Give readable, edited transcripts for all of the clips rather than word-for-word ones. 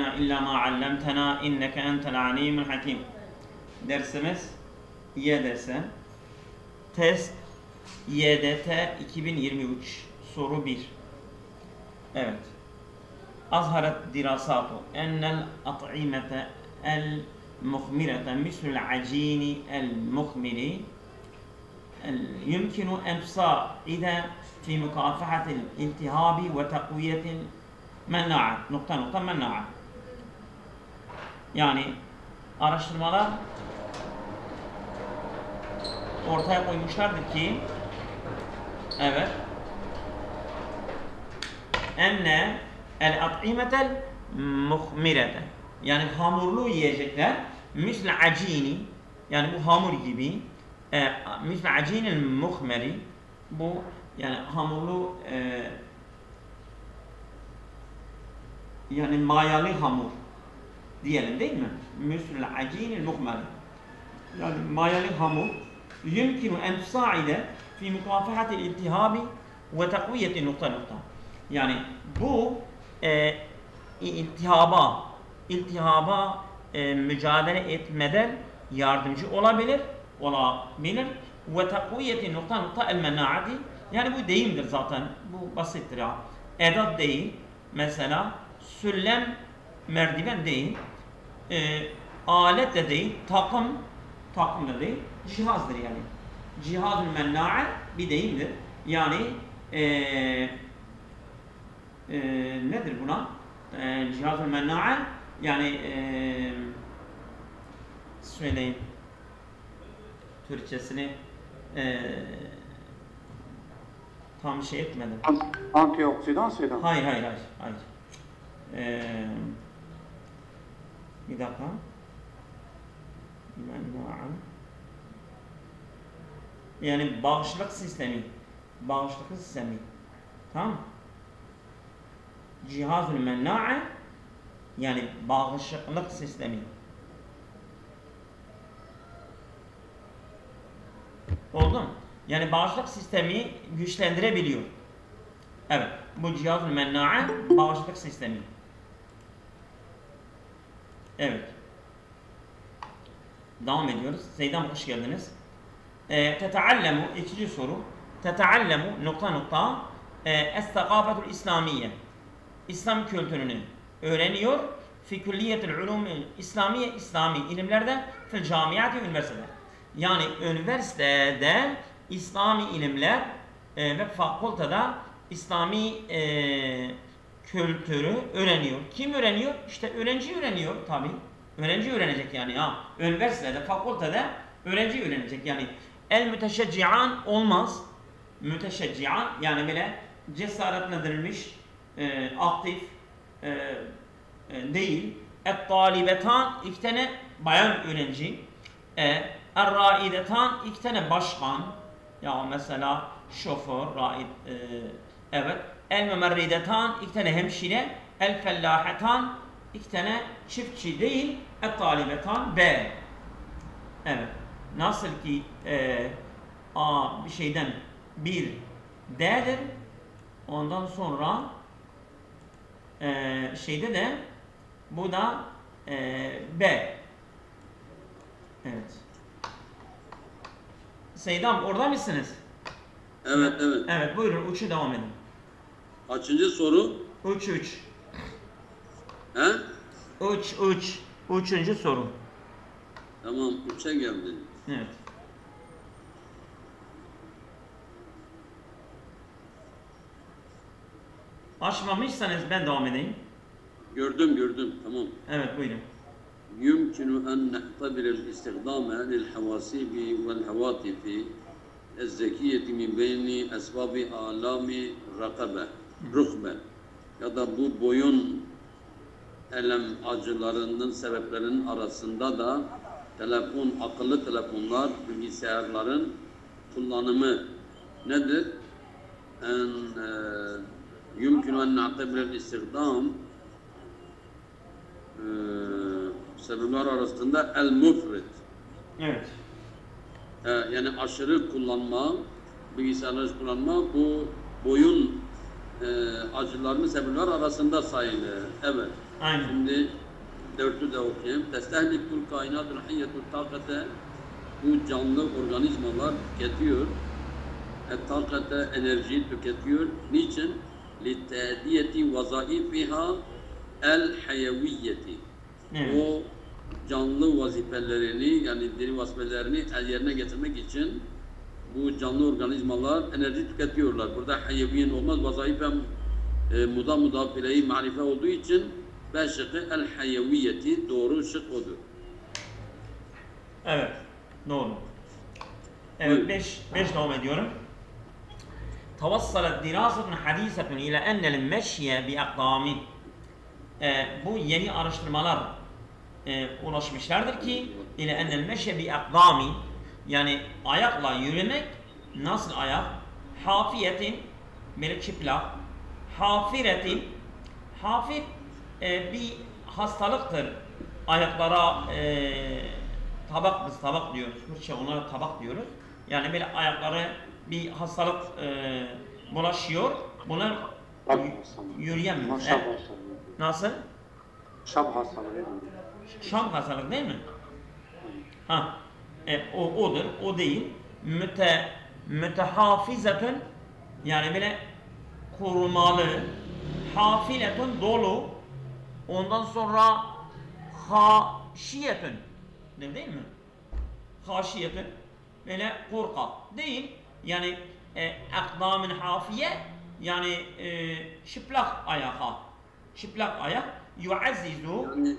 İlla ma allamtena inneke entel alimul hakim. Dersimiz YDS. Test YDT 2023 soru 1. Evet. Azharet dirasatu ennel at'imete el muhmirete mislul acini el muhmiri yumkinu en tusa'ide fi mukafahatil iltihabi ve takviyetil menna'a. Nokta menna'a. Yani araştırmalar ortaya koymuşlardır ki evet enne el at'imetel muhmirete, yani hamurlu yiyecekler misl acini, yani bu hamur gibi misl acinil muhmeri, bu yani hamurlu yani mayalı hamur diyelim değil mi? Misl acinil muhmeri, yani mayalı hamur yumkinu en tusaide fi mukafahatil iltihabi ve takviyeti nokta. Yani bu iltihaba mücadele etmeden yardımcı olabilir ve takviyeti nokta el mennaati, yani bu deyimdir zaten, bu basittir ya. Edat değil, mesela süllem merdiven değil, alet de değil, takım da değil, cihazdır yani. Cihazül menna'a bir deyimdir. Yani nedir buna? Cihazül menna'a yani söyleyin Türkçesini tam şey etmedim. Antioksidan şeyden. Hayır. Bir dakika. Menna'a. Yani bağışıklık sistemi. Tamam. Cihazül menna'a yani bağışıklık sistemi. Oldu mu? Yani bağışıklık sistemi güçlendirebiliyor. Evet. Bu cihazül menna'a bağışıklık sistemi. Evet. Devam ediyoruz. Zeydam hoş geldiniz. Teteallemu, ikinci soru. Teteallemu nokta es-sakafetul İslamiye. İslam kültürünü öğreniyor. Fi külliyetil ulum İslamiye, İslami ilimlerde fil camiyati üniversiteler. Yani üniversitede İslami ilimler ve fakültede İslami kültürü öğreniyor. Kim öğreniyor? İşte öğrenci öğreniyor tabi. Öğrenci öğrenecek yani ya. Üniversitede, fakültede öğrenci öğrenecek yani. El müteşeccian olmaz. Müteşeccian yani böyle cesaretlendirilmiş, aktif değil. Et-talibetan iki tane bayan öğrenci. Er-raidetan iki tane başkan. Ya mesela şoför, raid, evet. El-memerridetan iki tane hemşire. El-fellahetan iki tane çiftçi değil. Et-talibetan B. Evet. Nasıl ki A bir şeyden bir D'dir. Ondan sonra şeyde de bu da B. Evet. Seydam orada mısınız? Evet. Evet buyurun uçu devam edin. Kaçıncı soru? 3. He? 3. Üçüncü soru. Tamam, 3'e geldi. Evet. Açmamışsanız ben devam edeyim. Gördüm, tamam. Evet buyurun. Yumkinu en ne'tabirel istihdame lil havasibi vel havatifi ez-zekiyeti min beyni esbabi alami rukbe ya da bu boyun elem acılarının sebeplerinin arasında da akıllı telefonlar, bilgisayarların kullanımı nedir? Yumkinu en ne'tabirel istihdam sebepler arasında el-mufrit. Evet. Yani aşırı kullanma, bilgisayarları kullanma bu boyun acılarının sebepler arasında sayılır. Evet. Aynen. Şimdi dörtü de okuyayım. Testehlikul kainatul hayyetul takate, bu canlı organizmalar tüketiyor. Takate enerjiyi tüketiyor. Niçin? Litediyeti vazaifiha el hayeviyyeti. Evet. O canlı vazifelerini, yani diri vazifelerini yerine getirmek için bu canlı organizmalar enerji tüketiyorlar. Burada hayeviyin olmaz, vazaifen mudafile-i marife olduğu için B şıkkı el hayeviyeti, doğru şık odur. Evet. Doğru. Evet, 5 devam ediyorum. Tavassalat dirasetun hadisetun ila ennel meşye bi akdami. Bu yeni araştırmalar ulaşmışlardır ki ila ennel meşye bi akdami, yani ayakla yürümek. Nasıl ayak? Hafiyetin, böyle çıplak. Hafiretin, hafir bir hastalıktır. Ayaklara tabak diyoruz. Türkçe onlara tabak diyoruz. Yani böyle ayakları bir hastalık bulaşıyor. Bunlar yürüyemiyor. Nasıl? Şam hastalığı. Şam hastalık değil mi? Ha. Odur. O değil. Mütehafizetün, yani böyle korumalı. Hafiletün, dolu. Ondan sonra haşiyetün, değil mi? Haşiyetün, böyle korkak değil. Yani akdamın hafiye, yani çıplak ayağa. Çıplak ayak. Yuazzizu. Yani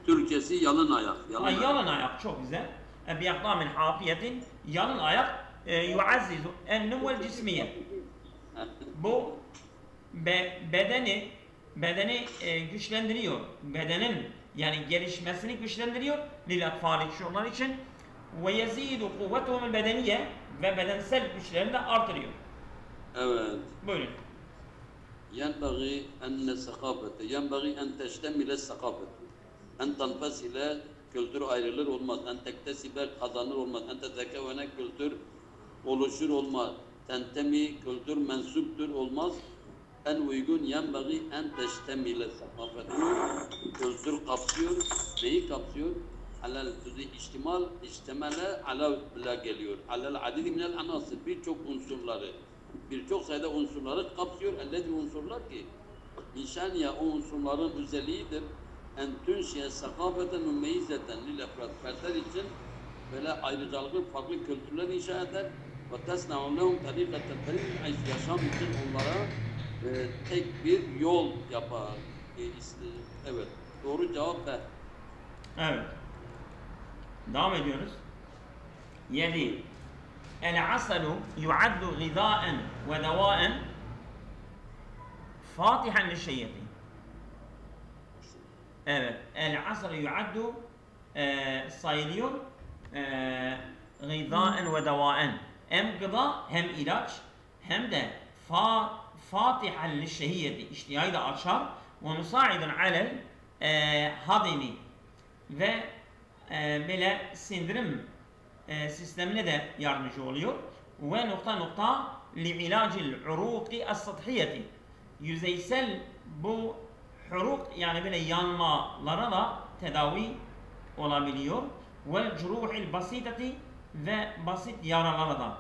Türkçesi yalın ayak. Yalın ayak, çok güzel. Bir akdamın hafiyetin, yalın ayak. Yuazzizu en-numu'l cismiye. Bu bedeni güçlendiriyor. Bedenin yani gelişmesini güçlendiriyor. Lil atfali, çocuklar için. Ve yezidu kuvvetuhumul bedeniye, ve bedensel güçlerini de artırıyor. Evet. Buyurun. ينبغي أن الثقافة ينبغي أن تشتمل الثقافة أن تنفصل, kültür ayrılır olmaz. En tektesibe, kazanır olmaz. En tetekevene, kültür oluşur olmaz. Tentemi, kültür mensuptur olmaz. En uygun yenbagi en teştemile sakafet. Kültür kapsıyor. Neyi kapsıyor? Alel tuzi iştemele ala bila geliyor. Alel adidi minel anasır. Birçok unsurları, birçok sayıda unsurları kapsıyor. Ellezi unsurlar ki İnşaniye o unsurların özelliğidir. En tünşiye sakafeten mümeyyizeten lil efrat. Fertler için böyle ayrıcalıklı farklı kültürler inşa eder. Ve tesna'un lehum tarikaten ferid, yaşam için onlara tek bir yol yapar. Evet. Doğru cevap B. Evet. Devam ediyoruz. 7. El-asalu yuaddu gıdaen ve devaen fatihan lişeyyeti. Evet. El-asalu yuaddu sayılıyor gıdaen ve devaen. Hem gıda, hem ilaç, hem de fatihan lişeyyeti. İştihayı da açar. Ve musaidun alel hadimi. Ve böyle sindirim sistemine de yardımcı oluyor. Ve nokta li'ilacil uruqi as-sathiyeti. Yüzeysel bu huruk, yani böyle yanmalara da tedavi olabiliyor. Vel curuhil basiteti, ve basit yaralara da.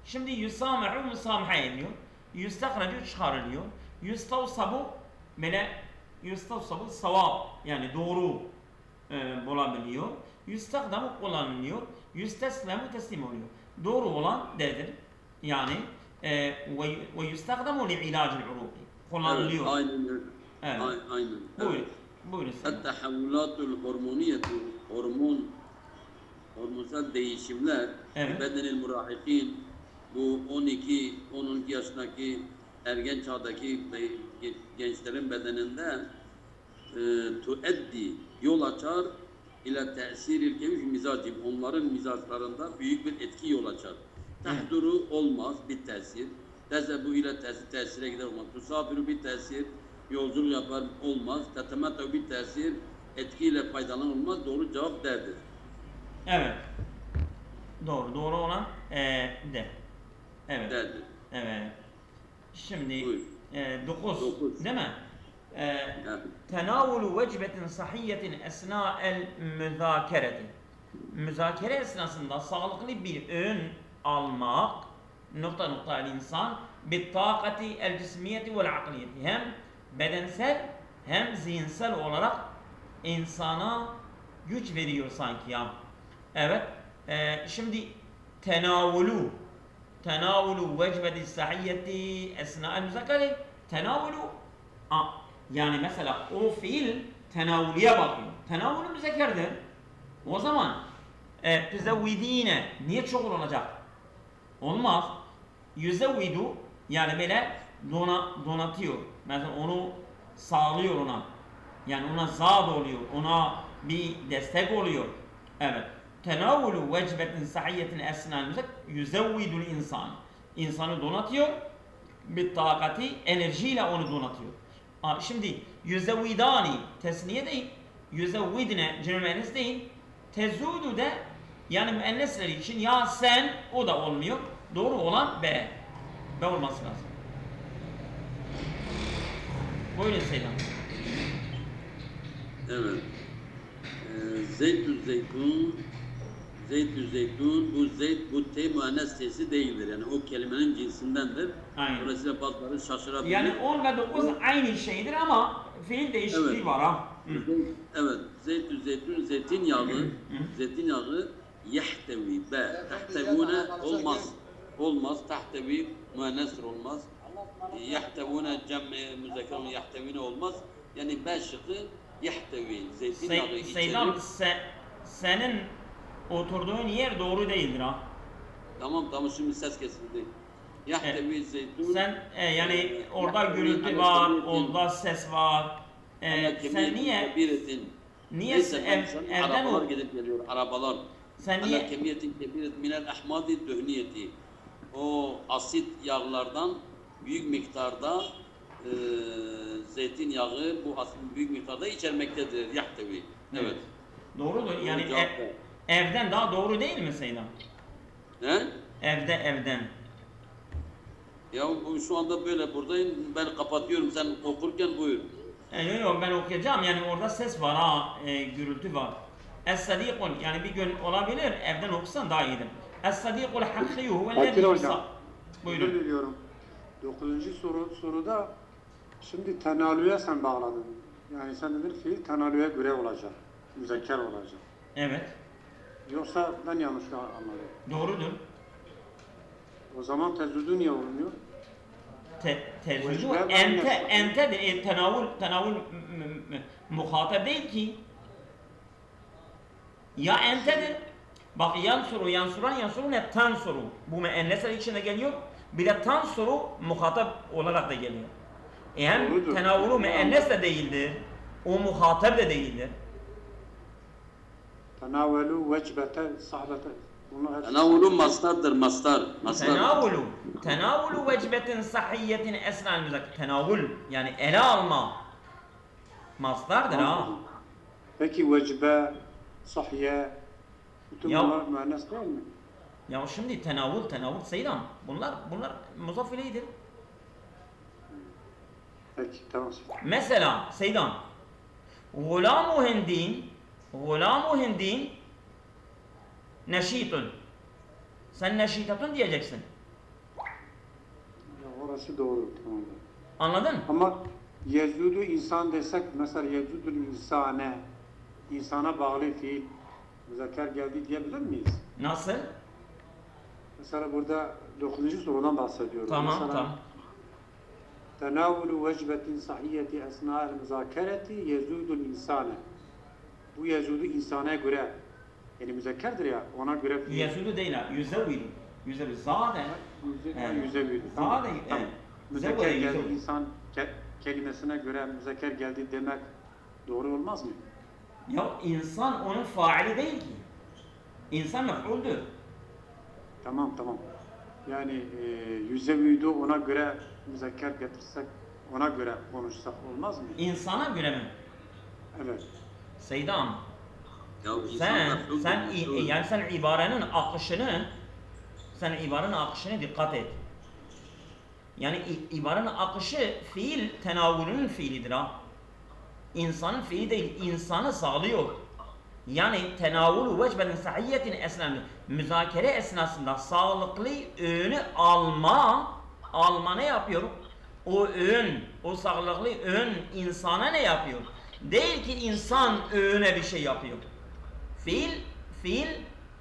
Şimdi yusami'u musamaha ediyor. Yustakrecu çıkarılıyor. Yustavsabu, böyle yustavsabu savab, yani doğru bulabiliyor. Yustakdamu kullanılıyor. Yusteslemu teslim oluyor. Doğru olan D'dir. Yani ve yustakdamu li'ilacil uruqi. Kullanılıyor. Evet, aynen öyle. Evet. Aynen. Buyurun. Buyurun. Et-tehavvulatul hormoniyetu, hormonsal değişimler, Evet. bedenil murahikin, bu 12 yaşındaki ergen çağdaki gençlerin bedeninde tueddi, yol açar ile tesiril keyfi mizacim, onların mizaçlarında büyük bir etki yol açar. Tahduru olmaz bir tesir. Tezebu ile tesire gider olmaz. Tusafiru bir tesir, yolculuk yapar olmaz. Tetemetu bir tesir, etkiyle faydalan olmaz. Doğru cevap D'dir. Evet. Doğru olan D. Evet. D'dir. Evet. Şimdi Buyur. 9 Dokuz. değil mi? tenavulu vecbetin sahiyyetin esna'el müzakereti. Müzakere esnasında sağlıklı bir öğün almak nokta nokta el insan bit takati el cismiyeti vel akliyeti. Hem bedensel hem zihinsel olarak insana güç veriyor sanki ya. Evet. Şimdi tenavulu vecbeti sahiyeti esna'el müzakere. Tenavulu yani mesela o fiil tenavuluya bakıyor. Tenavulu müzekerdir. O zaman tüzevvidine niye çok olacak? Olmaz. Yüzevvidu yani böyle donatıyor. Mesela onu sağlıyor ona. Yani ona zad oluyor. Ona bir destek oluyor. Evet. Tenavulu vecbetin sahiyyetin esnal müzik yüzevvidul insan. İnsanı donatıyor. Bir takati enerjiyle onu donatıyor. Şimdi yüzevvidani tesniye değil. Yüzevvidine cem'eniz değil. Tezudu de yani müennesleri için ya sen o da olmuyor. Doğru olan B. B olması lazım. Buyurun Seydam. Evet. Zeytü zeytun, bu zeyt, bu te müennes sesi değildir. Yani o kelimenin cinsindendir. Aynen. Dolayısıyla bazıları şaşırabilir. Yani 10 ve 9 aynı şeydir ama fiil değişikliği Evet. var ha. Evet. Zeytü zeytun, zeytinyağı yehtevi, be, tehtevune olmaz. Olmaz. Tehtevi müennestir olmaz. Yehtevune cem-i müzekerun yehtevine olmaz. Yani B şıkkı yehtevi, zeytinyağı içerir. Seydam senin oturduğun yer doğru değildir ha. Tamam şimdi ses kesildi. Yehtevi zeytun. Sen yani orada gürültü var, orada ses var. Sen niye evden arabalar o? gidip geliyor, arabalar. Sen niye? Kemiyetin kebiret minel ahmadi döhniyeti. O asit yağlardan büyük miktarda zeytinyağı bu asit büyük miktarda içermektedir. Yehtevi. Evet. Doğrudur. Yani Cevap evden daha doğru değil mi Seydam? He? Evden. Ya şu anda böyle buradayım. Ben kapatıyorum. Sen okurken buyur. Yok ben okuyacağım. Yani orada ses var ha, gürültü var. Es-sadikun yani bir gün olabilir. Evden okusan daha iyidir. Es-sadikul hakkiyyu huvellezî Fakir hocam. Buyurun. Özür diliyorum. 9. soruda şimdi tenalüye sen bağladın. Yani sen dedin fiil tenalüye göre olacak. Müzekker olacak. Evet. Yoksa ben yanlış anladım. Doğrudur. O zaman tezüdü niye olmuyor? Tezüdü Vecbe ente tenavul muhatap değil ki. Ya entedir. Bak yansurun hep tansuru. Bu müennesler içinde geliyor. Bir de tansuru muhatap olarak da geliyor. Hem Doğrudur. tenavulu müennes de değildir. O muhatap da değildir. Tenavelu vecbete sahbete. Tenavulu mastardır, mastar. Tenavulu vecbetin sahiyyetin esnal müzak. Tenavul yani ele alma. Mastardır ha. Peki vecbe, sahye, bütün Ya- bunlar müennes değil mi? Ya şimdi tenavul Seydam. Bunlar muzaf ileydir. Peki tamam. Mesela Seydam. Gulamu hindin neşitun. Sen neşitatun diyeceksin. Ya orası doğru. Tamam. Anladın? Ama yezudu insan desek mesela yezudul insane insana bağlı fiil müzekker geldi diyebilir miyiz? Nasıl? Mesela burada 9. sorudan bahsediyorum. Tamam. Tenavulu vecbetin sahiyeti esna'el müzakereti yezudul insane. Bu yezudu insana göre yani müzekkerdir ya ona göre fiil. Yesudu değil ha. Yüzevvidu. Zade. Yüzevidu. Zade. Müzekker geldi insan kelimesine göre müzekker geldi demek doğru olmaz mı? Ya insan onun faili değil ki. İnsan mef'uldür. Tamam. Yani yüzevidu ona göre müzekker getirsek ona göre konuşsak olmaz mı? İnsana göre mi? Evet. Seydam. Ya Sen ibarenin akışını dikkat et. Yani ibarenin akışı fiil tenavülünün fiilidir ha. İnsanın fiili değil, insanı sağlıyor. Yani tenavulu vecbenin sahiyyetin esnasında, müzakere esnasında sağlıklı öğünü alma ne yapıyor? O öğün, o sağlıklı öğün insana ne yapıyor? Değil ki insan öğüne bir şey yapıyor. Fiil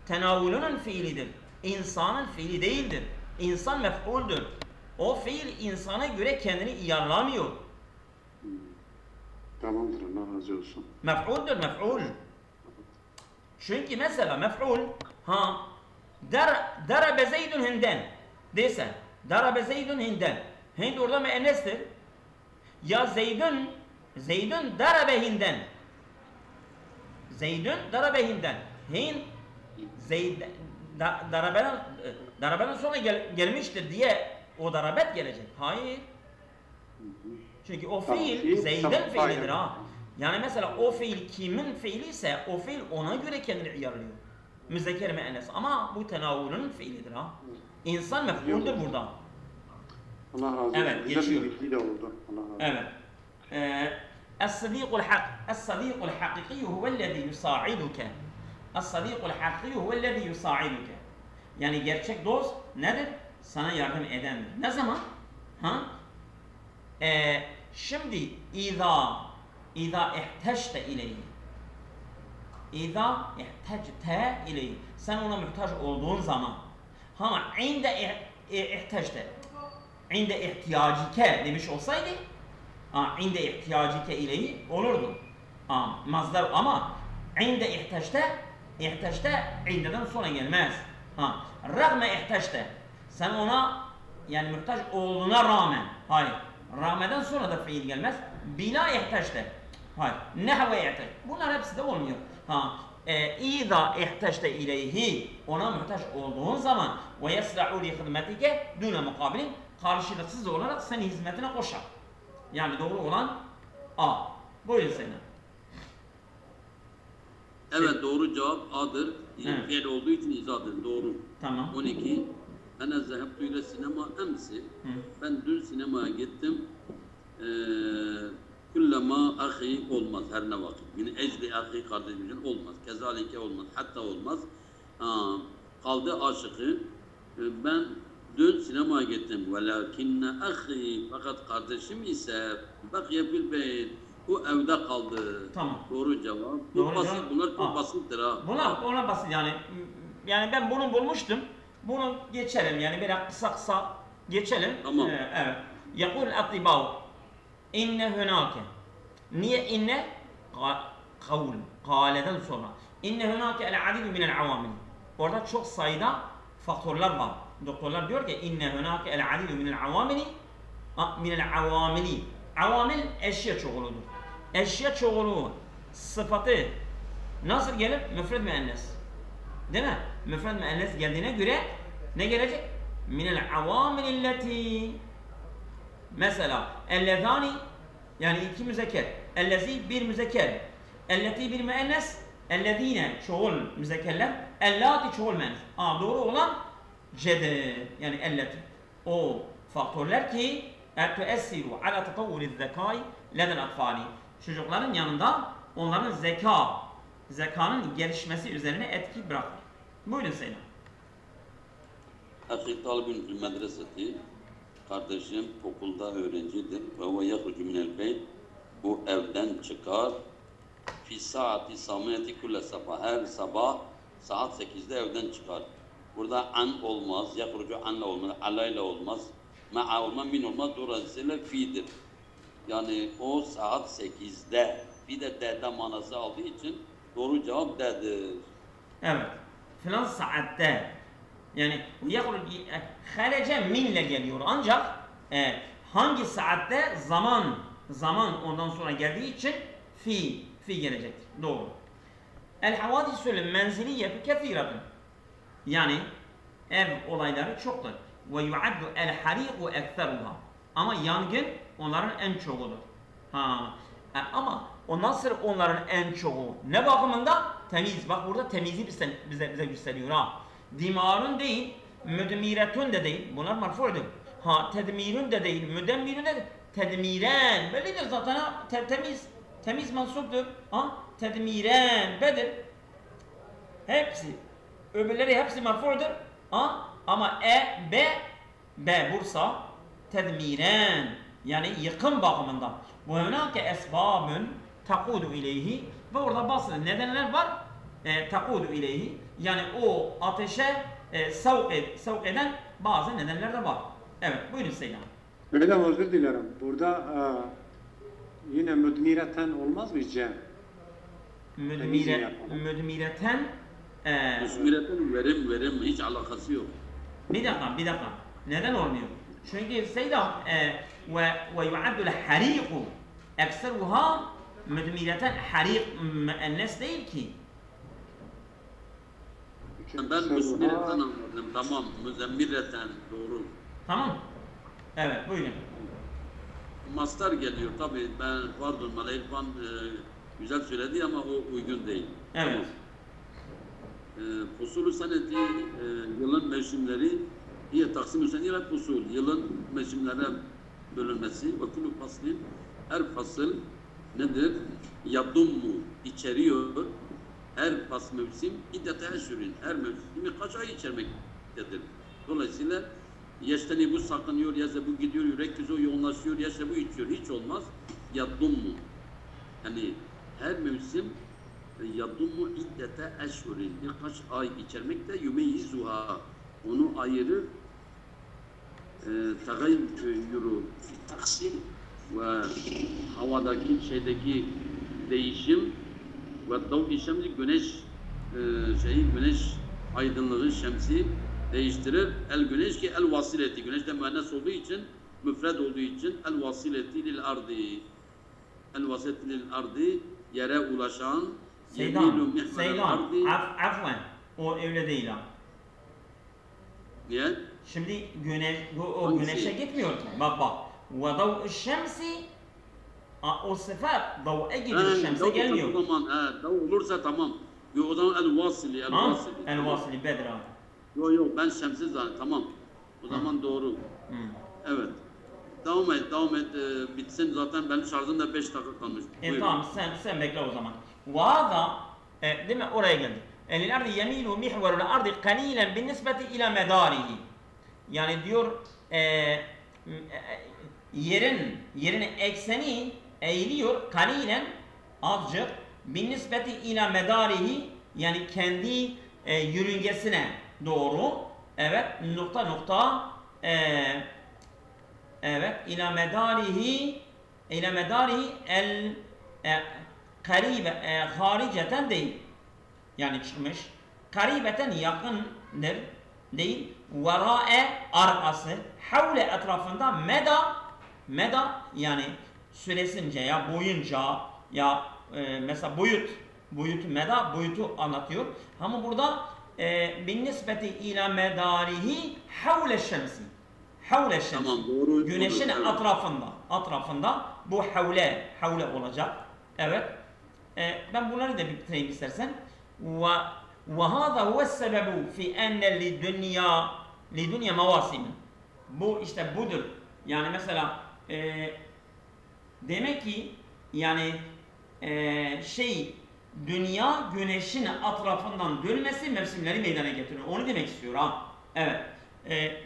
tenavulunun fiilidir. İnsanın fiili değildir. İnsan mef'uldür. O fiil insana göre kendini iyarlamıyor. Tamamdır, Allah razı olsun. Mef'uldür, mef'ul. Çünkü mesela mef'ul, darabe zeydun hinden desen, darabe zeydun hinden. Hind orada müennestir. Ya Zeydun darabe hinden. Zeydun darabe hinden. Hind darabeden sonra gelmiştir diye o darabet gelecek. Hayır. Çünkü o fiil Zeyd'in fiilidir ha. Yani mesela o fiil kimin fiili ise o fiil ona göre kendini iyarlıyor. Müzekker müennes ama bu tenavulunun fiilidir ha. İnsan mef'uldür burada. Allah razı olsun. Evet, geçiyor. De oldu. Allah razı olsun. Evet. الصديق الحقيقي هو الذي يساعدك. الصديق الحقيقي هو الذي يساعدك. Yani gerçek dost nedir? Sana yardım edendir. Ne zaman? Şimdi İza ihtaçte ileyhi. İza ihtaçte ileyhi. Sen ona muhtaç olduğun zaman. İnde ihtaçte. İnde ihtiyacike demiş olsaydı inde ihtiyacike ileyhi olurdu. Mazdar ama inde ihtaçte indeden sonra gelmez. Rağme ihtaçte. Sen ona yani muhtaç olduğuna rağmen. Hayır. Rağmeden sonra da fiil gelmez. Bila ihtaçte. Hayır. Nehve ihtaç. Bunlar hepsi de olmuyor. İza ihtaçte ileyhi. Ona muhtaç olduğun zaman ve yesra'u li hizmetike dune mukabilin. Karşılıksız olarak senin hizmetine koşar. Yani doğru olan A. Buyurun Zeynep. Evet, doğru cevap A'dır. Evet. Fiil olduğu için izadır. Doğru. Tamam. 12. Ene zehebtu ile sinema emsi. Ben dün sinemaya gittim. Kullama ahi olmaz her ne vakit. Min ecli ahi kardeşim için olmaz. Kezalike olmaz. Hatta olmaz. Kaldı aşıkı. Ben dün sinemaya gittim. Velakinne ahi. Fakat kardeşim ise bakiye fil beyt. Bu evde kaldı. Tamam. Doğru cevap. Doğru Basit. cevap. Bunlar çok basittir ha. Ona basit yani. Yani ben bunu bulmuştum. Bunu geçelim yani biraz kısa geçelim. Tamam. Evet. Yakul atibav inne hunake. Niye inne? Kavul. Kâleden sonra. İnne hunake el adidu minel avamil. Orada çok sayıda faktörler var. Doktorlar diyor ki inne hunake el adidu minel avamili minel avamili. Avamil eşya çoğuludur. Eşya çoğulu sıfatı nasıl gelir? Müfred müennes. Değil mi? Müfred müennes geldiğine göre ne gelecek? Minel avamililleti. Mesela ellezani yani iki müzekker. Ellezi bir müzekker. Elleti bir müennes. Ellezine çoğul müzekkerler. Ellati çoğul müennes. Doğru olan c'dir. Yani elleti. O faktörler ki tuessiru ala tatavvuriz zekai leden atfali. Çocukların yanında onların zekanın gelişmesi üzerine etki bırakır. Buyurun Zeynep. Ahi talibün fil medreseti. Kardeşim okulda öğrencidir. Ve ve yahrucu minel beyt. Bu evden çıkar. Fi saati samiyeti kulle sabah. Her sabah saat 8'de evden çıkar. Burada an olmaz. Yahrucu anla olmaz. Alayla olmaz. Ma'a olmaz. Min olmaz. Dolayısıyla fi'dir. Yani o saat 8'de. Bir de D'de manası aldığı için doğru cevap D'dir. Evet. Filan saatte yani harece minle geliyor ancak hangi saatte zaman ondan sonra geldiği için fi gelecektir. Doğru. El havadisül menziliyyetu kethiratun. Yani ev olayları çoktur. Ve yuaddu el hariku ekseruha. Ama yangın onların en çoğudur. Ama o nasıl onların en çoğu? Ne bakımında? Temiz. Bak burada temizi bize gösteriyor ha. Dimarun değil, müdmiretun de değil. Bunlar marfu'dur. Tedmirun de değil, müdemmirun de değil. Tedmiren. Böyledir zaten ha. Temiz. temiz mansuptur. Tedmiren bedir. Hepsi. Öbürleri hepsi merfu'dur. Ama B bursa tedmiren yani yıkım bakımından. Bu hunake esbabun takudu ileyhi ve orada bazı nedenler var takudu ileyhi yani o ateşe sevk eden bazı nedenler de var. Evet buyurun Seyyid. Öyle özür dilerim. Burada yine müdmireten olmaz mı Cem? Müdmireten Müsmireten verim hiç alakası yok. bir dakika. Neden olmuyor? Çünkü Seyyid ve yu'addul hariqu ekseruha müdmireten harik müennes değil ki. Ben müsmireten anladım. Tamam. Müzemmireten doğru. Tamam. Evet buyurun. Mastar geliyor tabii. Ben pardon Malay İrfan güzel söyledi ama o uygun değil. Evet. Fusulü seneti yılın mevsimleri diye taksim-ü seniyet fusul. Yılın mevsimlerine bölünmesi ve kulü faslin her fasıl nedir? Yadummu içeriyor. Her fas mevsim iddete eşhurün. Her mevsimi kaç ay içermektedir. Dolayısıyla yaştani bu sakınıyor, yaşta bu gidiyor, yürek o yoğunlaşıyor, yaşta bu içiyor. Hiç olmaz. Yadummu. Yani her mevsim yadummu iddete eşhurün. Birkaç ay içermekte yumeyyizuha. Onu ayırır. Tagayyuru taksim ve havadaki şeydeki değişim ve dav-i şemsi güneş güneş aydınlığı şemsi değiştirir. El güneş ki el vasileti. Güneş de müennes olduğu için, müfred olduğu için el vasileti lil ardi. El vasileti lil ardi yere ulaşan Seydan, afwan. O öyle değil ha. Niye? Şimdi güneşe gitmiyor ki. Bak. Ve dav-i şemsi o sıfat dav'a gidiyor, şemse gelmiyor. O zaman dav olursa tamam. O zaman el-vasili, El-vasili bedra. Yok ben şemsiz zaten tamam. O zaman doğru. Evet. Devam et. Bitsin zaten benim şarjım da 5 dakika kalmış. Tamam sen bekle o zaman. Vada değil mi oraya geldik. El-ardı yemilu mihverul ardı qalilan binisbeti ila medarihi. Yani diyor yerin ekseni eğiliyor kalilen azıcık binisbeti ila medarihi yani kendi yörüngesine doğru evet nokta evet ila medarihi el karibe hariceten değil yani çıkmış karibeten yakındır değil verae arkası havle etrafında meda yani süresince ya boyunca ya mesela boyutu meda boyutu anlatıyor ama burada bin nispeti ila medarihi havle şemsi tamam, doğru, güneşin doğru, atrafında bu havle olacak evet ben bunları da bitireyim istersen ve hâzâ huve's-sebebu fi enne lidunya mevâsim bu işte budur yani mesela demek ki yani dünya güneşin atrafından dönmesi mevsimleri meydana getiriyor. Onu demek istiyor ha. Evet.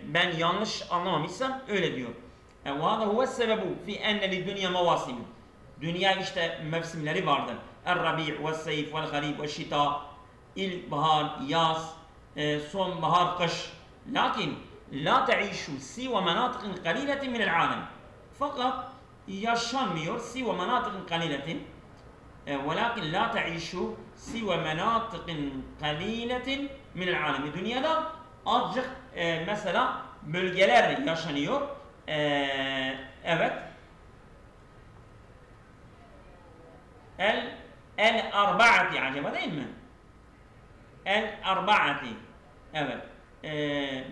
Ben yanlış anlamamışsam öyle diyor. وَهَذَا هُوَ السَّبَبُ فِي اَنَّ لِدُنْيَا مَوَاسِمٍ Dünya işte mevsimleri vardır. Er-Rabi' ve's-Seyf ve'l-Garib ve'ş-Şita İlkbahar, yaz, sonbahar, kış. Lakin la te'işu siva menatıkın kaliletin minel alem. Fakat yaşanmıyor siva menatıkın kaliletin ولكن لا تعيش سوى مناطق قليلة من العالم. Dünyada azıcık mesela bölgeler yaşanıyor. Evet. El-Arba'ati acaba değil mi? El-Arba'ati. Evet.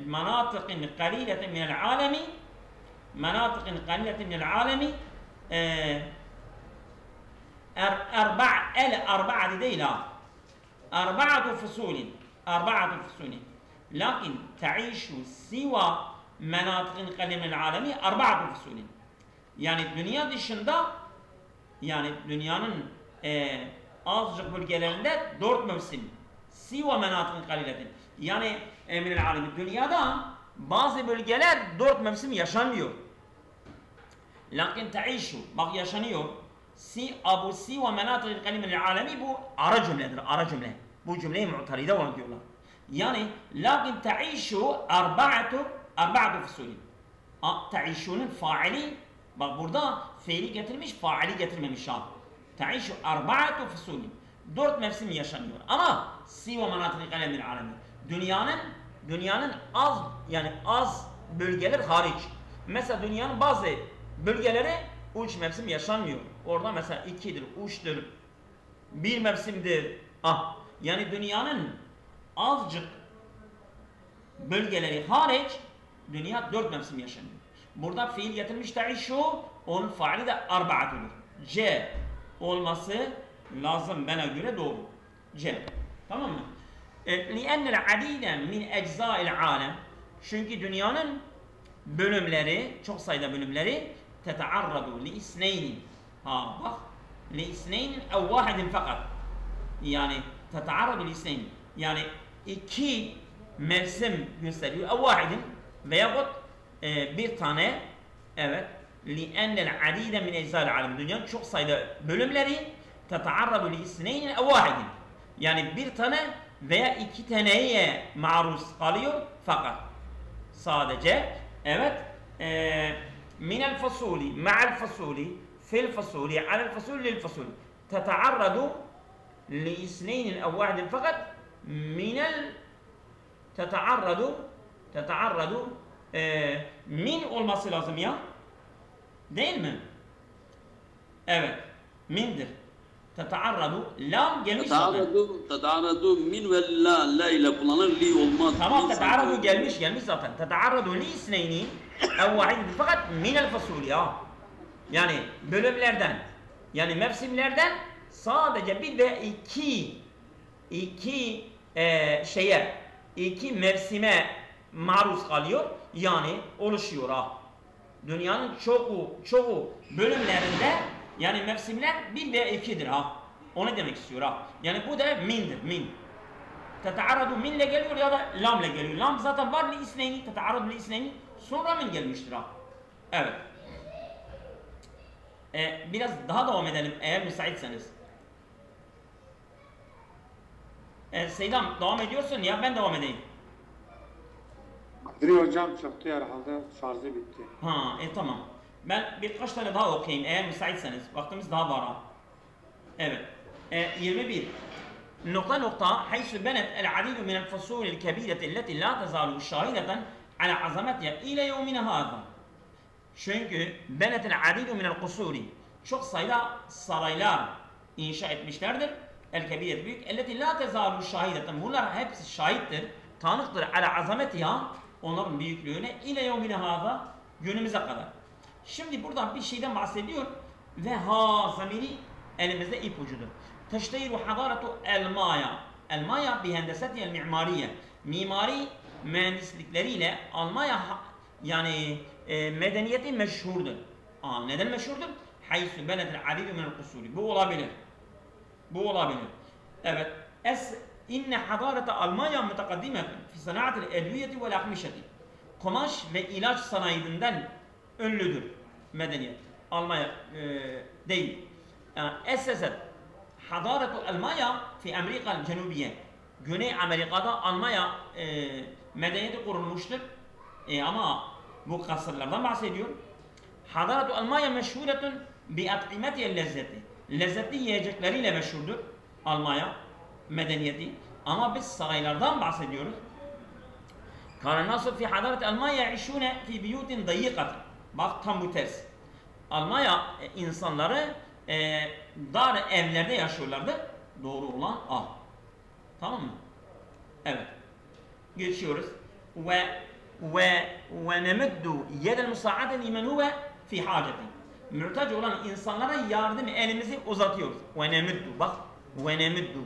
Menatıkın قليلة من العالم مناطق قليلة من العالم الأربعة değil ha. أربعة فصول لكن تعيش سوى مناطق قليلة من العالم أربعة فصول. Yani dünya dışında Yani dünyanın azıcık bölgelerinde 4 mevsim. Siva menatin kaliletin. Yani minel alemi. Dünyada bazı bölgeler 4 mevsim yaşanmıyor. Lakin taişu, bak yaşanıyor. Abu siva menatin kaliletin minel alemi, bu ara cümledir, ara cümle. Bu cümleyi mu'taride olan diyorlar. Yani lakin taişu arba'atu fusulin. Taişunun faili, bak burada fiili getirmiş, faili getirmemiş ha. Taişu arba'atu fusulin. 4 mevsim yaşanıyor. Ama siva menatin kaliletin minel alemi. Dünyanın az bölgeler hariç. Mesela dünyanın bazı bölgeleri 3 mevsim yaşanmıyor. Orada mesela 2'dir, 3'tür, 1 mevsimdir. Yani dünyanın azıcık bölgeleri hariç dünya 4 mevsim yaşanıyor. Burada fiil getirmiş taişu, onun faali de arba'atudur. C olması lazım bana göre doğru. C. Tamam mı? لِأَنَّ الْعَدِيدَ مِنْ اَجْزَاءِ الْعَالَمِ. Çünkü dünyanın bölümleri, çok sayıda bölümleri تَتَعَرَّضُ لِإِسْنَيْنِ. Bak. لِإِسْنَيْنِ اَوْ وَاحِدٍ fakat. Yani تَتَعَرَّضُ لِإِسْنَيْنِ. Yani 2 mevsim gösteriyor. اَوْ وَاحِدٍ veyahut bir tane. Evet. لِأَنَّ الْعَدِيدَ مِنْ اَجْزَاءِ الْعَالَمِ. Dünyanın çok sayıda bölümleri تَتَعَرَّضُ لِإِسْنَيْنِ اَوْ وَاحِدٍ. Yani bir tane veya 2 taneye maruz kalıyor fakat. Sadece. Evet. Minel fasuli, ma'al fasuli, fil fasuli, alel fasuli, lil fasuli. Teta'arradu li isneynin ev vahidin fakat minel teta'arradu min olması lazım ya. Değil mi? Evet. Mindir. Teta'arradu, lam gelmiş zaten. Teta'arradu min ve la ile kullanır, li olmaz. Tamam, teta'arradu gelmiş zaten. Teta'arradu li isneyni ev vahidin fakat minel fasuli ya. Yani bölümlerden, yani mevsimlerden sadece bir ve iki mevsime maruz kalıyor, yani oluşuyor ha. Dünyanın çoğu bölümlerinde yani mevsimler 1 veya 2'dir ha. Onu demek istiyor ha. Yani bu da mindir, min. Teta'arradu minle geliyor ya da lamle geliyor. Lam zaten var li isneyni, teta'arradu li isneyni, sonra min gelmiştir ha. Evet. Biraz daha devam edelim eğer müsaitseniz. Seydam devam ediyorsun ya ben devam edeyim. Kadri hocam çıktı herhalde, şarjı bitti. Tamam. Ben birkaç tane daha okuyayım eğer müsaitseniz. Vaktimiz daha var ha. Evet. 21. حيث بنت العديد من الفصول الكبيرة التي لا تزال شاهدة على عظمتها إلى يومنا هذا. Çünkü benet العديد من القصور çok sayıda saraylar inşa etmişlerdir. El-Kebiret büyük. Elleti la tezalu şahideten. Bunlar hepsi şahittir, tanıktır ala azametiha, onların büyüklüğüne ile yevmine hâzâ, günümüze kadar. Şimdi buradan bir şeyden bahsediyor ve ha zamiri elimizde ipucudur. Teştehiru hadaratu el-maya. El-maya bi hendeseti el-mi'mariye. Mimari mühendislikleriyle Almanya yani medeniyeti meşhurdur. Neden meşhurdur? Haysu benetel adidu minel kusuri. Bu olabilir. Evet. İnne hadarete Almanya mutakaddimetun fi sanaatil edviyeti vel akmişeti. Kumaş ve ilaç sanayinden ünlüdür medeniyet. Almanya değil. Eseset hadaretu Almanya fi Amerika'l Cenubiye. Güney Amerika'da Almanya medeniyeti kurulmuştur. Ama bu kasırlardan bahsediyor. Hadaretu Almanya meşhuretun bi at'imeti'l lezzeti. Lezzetli yiyecekleriyle meşhurdur Almanya medeniyeti. Ama biz saraylardan bahsediyoruz. Kâne nâsû fî hadâreti Almanya yaişûne fî biyûtin dayyîkatin. Bak tam bu ters. Almanya insanları dar evlerde yaşıyorlardı. Doğru olan A. Tamam mı? Evet. Geçiyoruz. Ve nemeddu yedel musa'ade limen huve fî hâceti. Muhtaç olan insanlara yardım elimizi uzatıyoruz. Ve nemeddu. Bak. Ve nemeddu.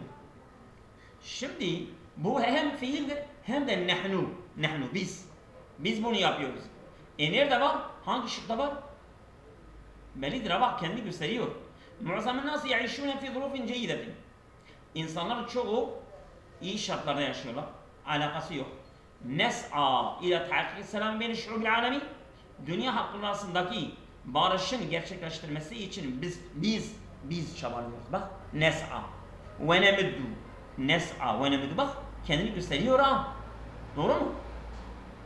Şimdi bu hem fiildir hem de nehnu. Nehnu biz. Biz bunu yapıyoruz. Nerede var? Hangi şıkta var? Bellidir bak kendi gösteriyor. Mu'zamun nasi yaişûne fî zurûfin ceyyidetin. İnsanlar çoğu iyi şartlarda yaşıyorlar. Alakası yok. Nes'a ila tahkik selam beyni şu'bil alemin. Dünya halkları arasındaki barışın gerçekleştirmesi için biz çabalıyoruz. Bak nes'a ve nemiddu. Nes'a ve nemiddu. Bak kendini gösteriyor ha. Doğru mu?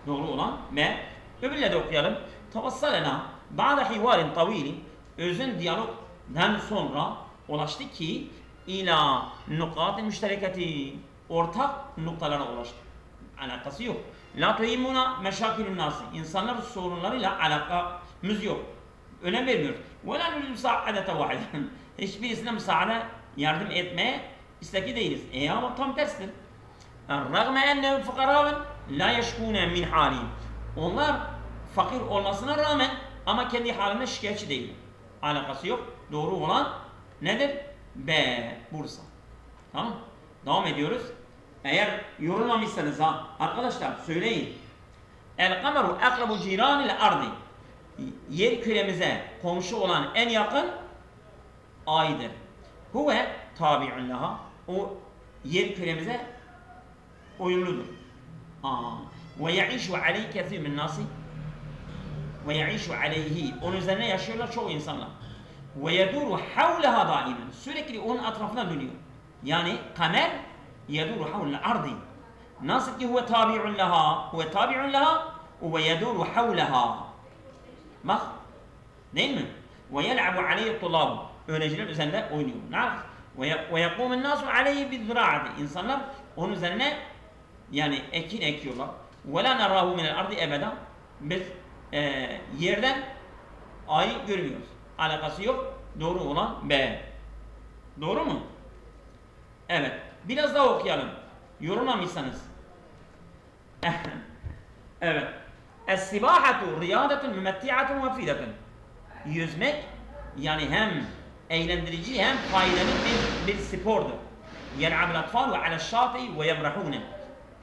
Doğru olan ve öbürle de okuyalım. Tavassalena ba'da hivarin tavili. Özün diyalogdan sonra ulaştı ki ila nukat-ı müştereketi. Ortak noktalara ulaştı. Alakası yok. La tuhimmuna meşakilun nasi. İnsanlar sorunlarıyla alakamız yok. Önem vermiyoruz. Ve la nuridu sa'adete vahiden. Hiçbirisine müsaade yardım etmeye istekli değiliz. Ama tam tersidir. Ragme ennehum fukarâven la yeşkûne min hâlihim. Onlar fakir olmasına rağmen ama kendi halinde şikayetçi değil. Alakası yok. Doğru olan nedir? B. Bursa. Tamam. Devam ediyoruz. Eğer yorulmamışsanız ha arkadaşlar söyleyin. El kameru akrabu ciranil ardi. Yer küremize komşu olan en yakın aydır. Huve tabi'un laha. O yer küremize uyumludur. Ve yaişu aleyhi kethir min nasi. Ve yaişu aleyhi. Onun üzerine yaşıyorlar çoğu insanlar. Ve yeduru havleha daimen. Sürekli onun etrafına dönüyor. Yani kamer yeduru havle ardi. Nasıl ki huve tabi'un laha. Huve tabi'un laha. Ve yeduru havleha. Bak. Değil mi? Ve yel'abu aleyhi tullabu. Öğrenciler üzerinde oynuyor. Ve yakumun nasu aleyhi bizziraati. İnsanlar onun üzerine yani ekin ekiyorlar. Ve la narahu minel ardi ebeden. Biz yerden ayı görmüyoruz. Alakası yok. Doğru olan B. Doğru mu? Evet. Biraz daha okuyalım. Yorulmamışsanız. Evet. Es-sibahatu riyadetun mümetti'atun ve fidetun. Yüzmek yani hem eğlendirici hem faydalı bir spordur. Yel'abul atfalu ale'ş-şâti ve yemrahûne.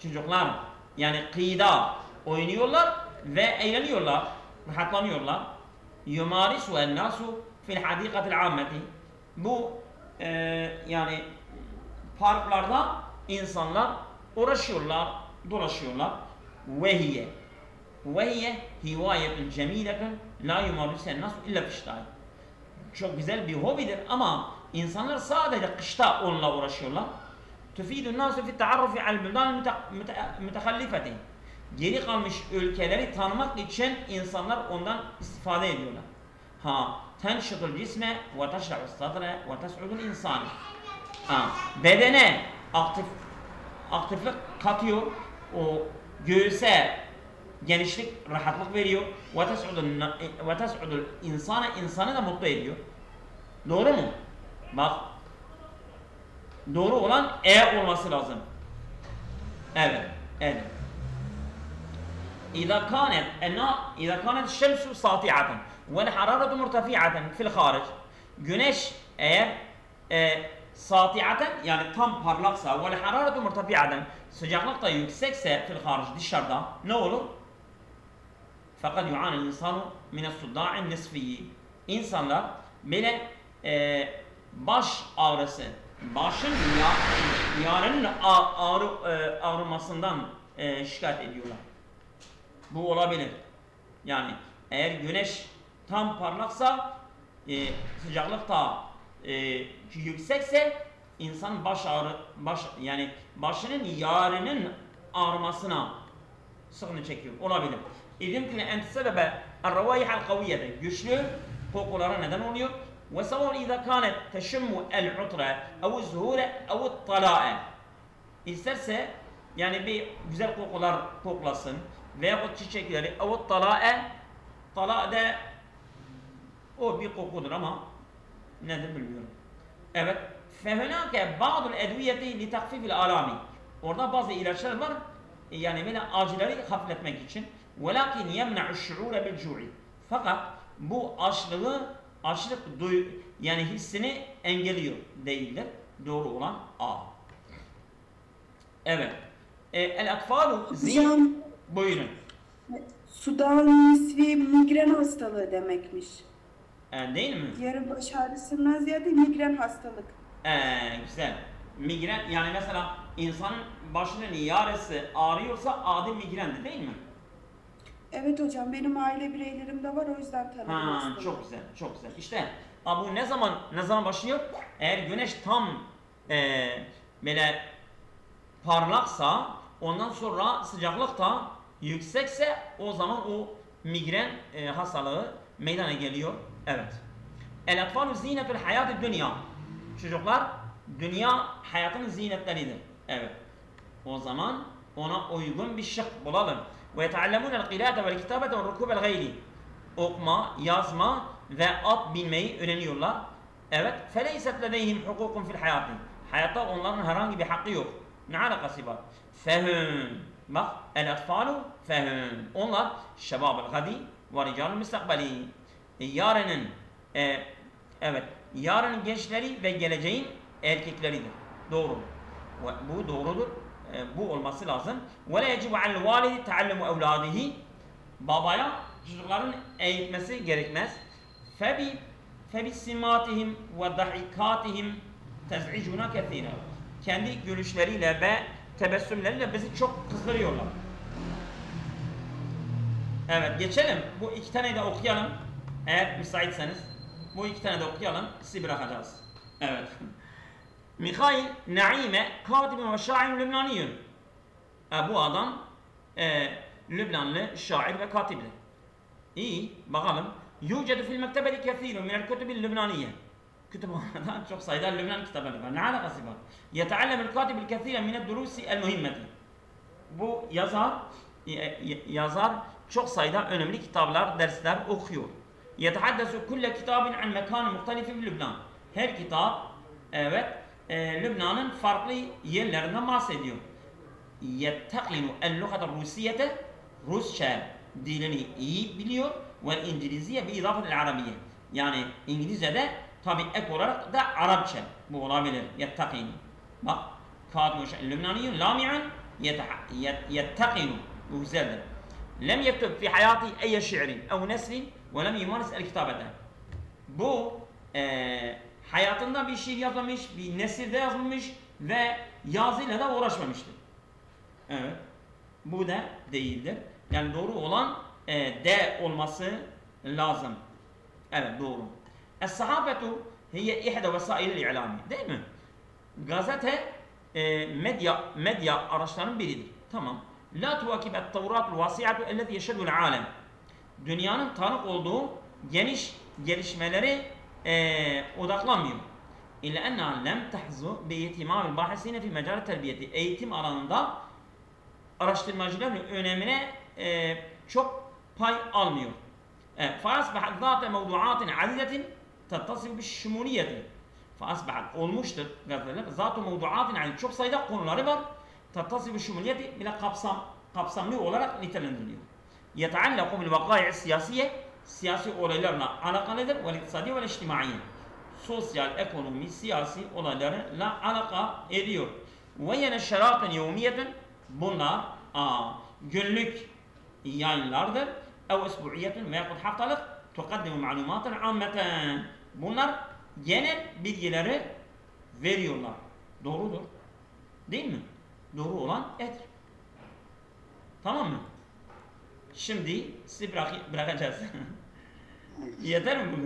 Çocuklar yani kıyıda oynuyorlar ve eğleniyorlar, rahatlanıyorlar. Yumarisu en-nasu fil hadikatil ammeti. Bu yani parklarda insanlar uğraşıyorlar, dolaşıyorlar. Vehiye hivayetun cemiletun la yumarisu en-nasu illa fiştâi. Çok güzel bir hobidir ama insanlar sadece kışta onunla uğraşıyorlar. Tufidun nasu fi ta'arrufi al buldan mütekallifeti. Geri kalmış ülkeleri tanımak için insanlar ondan istifade ediyorlar. Tenşitul cisme ve teşra'u sadre ve tes'udul insan. Bedene aktiflik katıyor. O göğüse genişlik, rahatlık veriyor. Ve tes'udul insanı da mutlu ediyor. Doğru mu? Bak. Doğru olan E olması lazım. Evet. Evet. إذا كانت الشمس ساطعة والحرارة مرتفعة في الخارج. Güneş eğer satiaten yani tam parlaksa ve hararatu murtafiaten sıcaklık da yüksekse fil haric dışarıda ne olur? Fakat yu'ani insanu min es-sudda'in nisfiyyi. İnsanlar böyle baş ağrısı, başın yarının ağrımasından şikayet ediyorlar. Bu olabilir. Yani eğer güneş tam parlaksa sıcaklık da yüksekse insan yani başının yarının ağrımasına sıkıntı çekiyor. Olabilir. İzimkine entesebebe er-ravaihal kaviyete. Güçlü kokulara neden oluyor. Ve savun izâ kânet teşemmu el-utre ev zuhure ev talâe. İsterse yani bir güzel kokular koklasın veya o çiçekleri ev talâe. Talâe o bir kokudur ama nedir bilmiyorum. Evet. Fehunâke ba'dul edviyeti li takfifil alâmi. Orada bazı ilaçlar var. Yani böyle acıları hafifletmek için. Velakin yemna'u şu'ure bil cu'i. Fakat bu açlık yani hissini engelliyor değildir. Doğru olan A. Evet. El-atfalu buyurun. Sudan nisvi migren hastalığı demekmiş. Değil mi? Yarı baş ağrısından ziyade migren hastalık. Güzel. Migren yani mesela insanın başının yarısı ağrıyorsa adi migrendi değil mi? Evet hocam, benim aile bireylerimde var, o yüzden tanıdım. Çok güzel, çok güzel. İşte bu ne zaman başlıyor? Eğer güneş tam böyle parlaksa, ondan sonra sıcaklık da yüksekse, o zaman o migren hastalığı meydana geliyor. Evet. El atfalu zinetul hayatı dünya. Çocuklar dünya hayatının zinetleridir. Evet. O zaman ona uygun bir şık bulalım. Ve yeteallemûne el-qirâte vel-kitâbete ve-rukûbel gayri. Okuma, yazma ve at binmeyi öğreniyorlar. Evet. فَلَيْسَتْ لَدَيْهِمْ حُقُوقٌ فِي الْحَيَاةِ. Hayatta onların herhangi bir hakkı yok. Ne alakası var? Fehüm. Bak. El-atfalu fehüm. Onlar şebâb-ı gadi ve ricâl-ı müstakbeli. Yarının evet. Yarının gençleri ve geleceğin erkekleridir. Doğru. Bu doğrudur. Bu olması lazım. وَلَا يَجِبُ عَلَى الْوَالِدِ تَعَلَّمُ اَوْلَادِهِ. Babaya çocukların eğitmesi gerekmez. فَبِسِّمَاتِهِمْ وَضَحِكَاتِهِمْ تَزْعِجُنَا كَثِيرًا. Kendi gülüşleriyle ve tebessümleriyle bizi çok kızdırıyorlar. Evet, geçelim. Bu iki taneyi de okuyalım. Eğer müsaitseniz. Bu iki tane de okuyalım. Sizi bırakacağız. Evet. Mikhail Naime katibun ve şair Lübnaniyyun. Bu adam Lübnanlı şair ve katibdir. İyi, bakalım. Yucedu fil mektebeli kethirun minel kütübil Lübnaniye. Kütüphaneden çok sayıda Lübnan kitabları var. Ne alakası var? Yeteallemel katibil kethiren mined durusi el muhimmeti. Bu yazar çok sayıda önemli kitaplar, dersler okuyor. Yetehaddesu kulle kitabin an mekanı muhtelifin Lübnan. Her kitap, evet, Lübnan'ın farklı yerlerinden bahsediyor. Yettekinu el-lughata rusiyete, Rusça dilini iyi biliyor ve İngilizce bir idafetil arabiye. Yani İngilizce'de tabi ek olarak da Arapça bu olabilir. Yettekinu. Bak, katibu Lübnaniyyun lami'an yettekinu. Bu güzeldir. Lem yektub fi hayati eyye şi'rin ev nesrin ve lem yumanis el-kitabete. Bu hayatında bir şiir yazmamış, bir nesirde yazmamış ve yazıyla da uğraşmamıştır. Evet. Bu da değildir. Yani doğru olan D olması lazım. Evet, doğru. Es-sahafetu hiye ihde vesailil i'lami. Değil mi? Gazete medya araçlarının biridir. Tamam. La tuvakib et-tevratul vasi'atu ellezî yeşhedul alem. Dünyanın tanık olduğu geniş gelişmeleri odaklanmıyor. İlla enna lem tahzu bi ihtimamil bahisine fi mecal terbiyeti. Eğitim alanında araştırmacıların önemine çok pay almıyor. Fasbahat zâte mevduatin azizetin tettasif bi şumuliyeti. Fasbahat olmuştur gazeteler. Zâte mevduatin azizetin çok sayıda konuları var. Tettasif bi şumuliyeti bile kapsamlı olarak nitelendiriliyor. Yeteallaku bil vakâi' siyasiye, siyasi olaylarla alakalıdır ve iktisadi ve içtimaiye. Sosyal, ekonomi, siyasi olaylarla alaka ediyor. Ve yine şeratın yevmiyetün, bunlar günlük yayınlardır. Ev esbu'iyetün veya haftalık tukaddimu malumatın ammeten. Bunlar genel bilgileri veriyorlar. Doğrudur. Değil mi? Doğru olan edir. Tamam mı? Şimdi sizi bırakacağız. Yeter mi bugün?